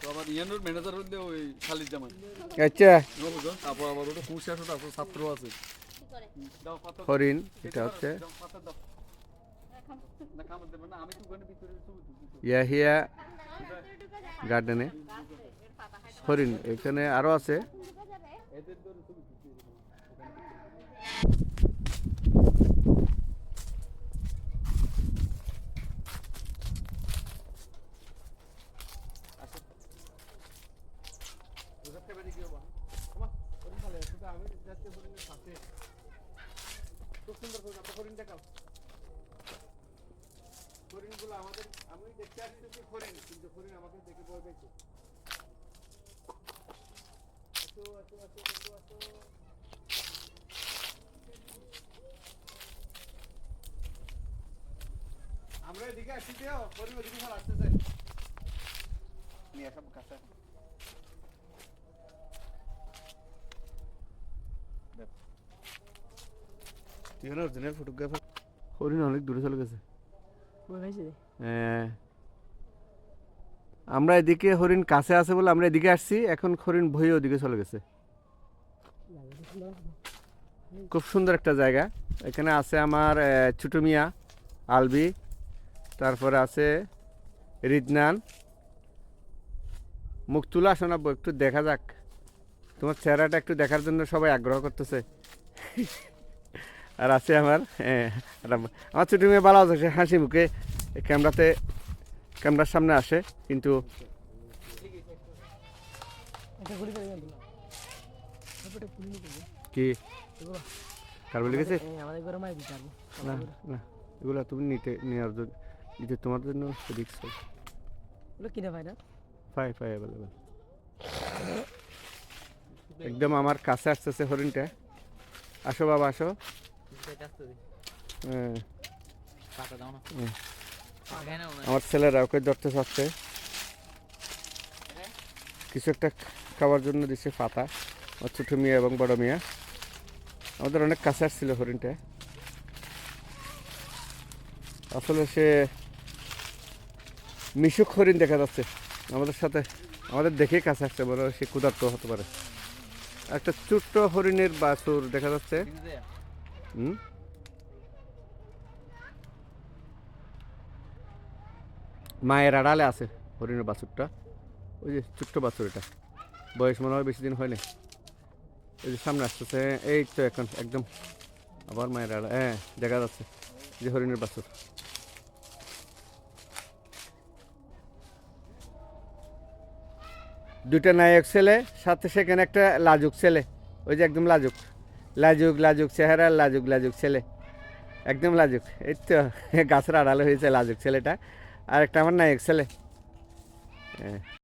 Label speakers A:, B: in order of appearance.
A: আবার ইয়ানোর ম্যানেজার হইলে ওই খালিদ জামান।
B: আচ্ছা
A: তারপর আবার ওটা কুশিয়া আছে, তারপর ছাত্র আছে। দাও পাতা।
B: হরিণ এটা হচ্ছে
A: দাও পাতা দাও। না কামড় দেবে না, আমি তো ওখানে ভিতরে ছবি তুলছি।
B: ইয়াহিয়া গার্ডেনে হরিণ এখানে আরো আছে।
A: এদের ধরে ছবি তুলছি। খুব সুন্দর করে আপনার হরিণ দেখাও। হরিণগুলো আমাদের, আমি দেখতে আসছি হরিণ, কিন্তু হরিণ আমাকে দেখে ভয় পেয়েছে। আসো আসো আসো আসো আসো। আমরা এদিকে আসছি তো, হরিণ ওদিকে সব আসতেছে। নিয়ে সব কাছে
B: তুই অরিজিনাল ফটোগ্রাফার। হরিণ অনেক দূরে চলে গেছে। হ্যাঁ আমরা এদিকে হরিণ কাছে আছে বলে আমরা এদিকে আসছি, এখন হরিণ ভয়ে ওদিকে চলে গেছে। খুব সুন্দর একটা জায়গা। এখানে আছে আমার ছোট মিয়া, আলবি, তারপরে আছে রিদনান। মুখ তুলে আসো না, একটু দেখা যাক তোমার চেহারাটা, একটু দেখার জন্য সবাই আগ্রহ করতেছে। আর আছে আমার আমার ছোট মেয়ে ভালো আছে, সে হাসি মুখে ক্যামেরার সামনে আসে, কিন্তু কি কার বলে গেছে না না, এগুলো তুমি নেওয়ার জন্য নিতে, তোমার জন্য রিক্স পাই অ্যাভেলেবেল। একদম আমার কাছে আসতেছে হরিণটা। আসো বাবা আসো। হ্যাঁ আমার ছেলেরা ওকে ধরতে চাচ্ছে, কিছু একটা খাওয়ার জন্য দিচ্ছে পাতা। আমার ছোট মিয়া এবং বড় মিয়া আমাদের অনেক কাছে আসছিল হরিণটা। আসলে সে মিশুক হরিণ দেখা যাচ্ছে আমাদের সাথে, আমাদের দেখেই কাছে আসছে, বড় সে ক্ষুধার্ত হতে পারে। একটা ছোট্ট হরিণের বাছুর দেখা যাচ্ছে। মায়ের আড়ালে আছে হরিণের বাছুরটা, ওই যে ছোট্ট বাছুর, এটা বয়স মনে হয় বেশি দিন হয়নি। এই যে সামনে আসতেছে, এই তো এখন একদম আবার মায়ের আড়া, হ্যাঁ দেখা যাচ্ছে যে হরিণের বাছুর। দুইটা নায়ক ছেলে, সাথে সেখানে একটা লাজুক ছেলে, ওই যে একদম লাজুক লাজুক লাজুক চেহারা, লাজুক লাজুক ছেলে, একদম লাজুক। এই তো গাছের আড়ালে হয়েছে লাজুক ছেলেটা, আর একটা আমার নায়ক ছেলে। হ্যাঁ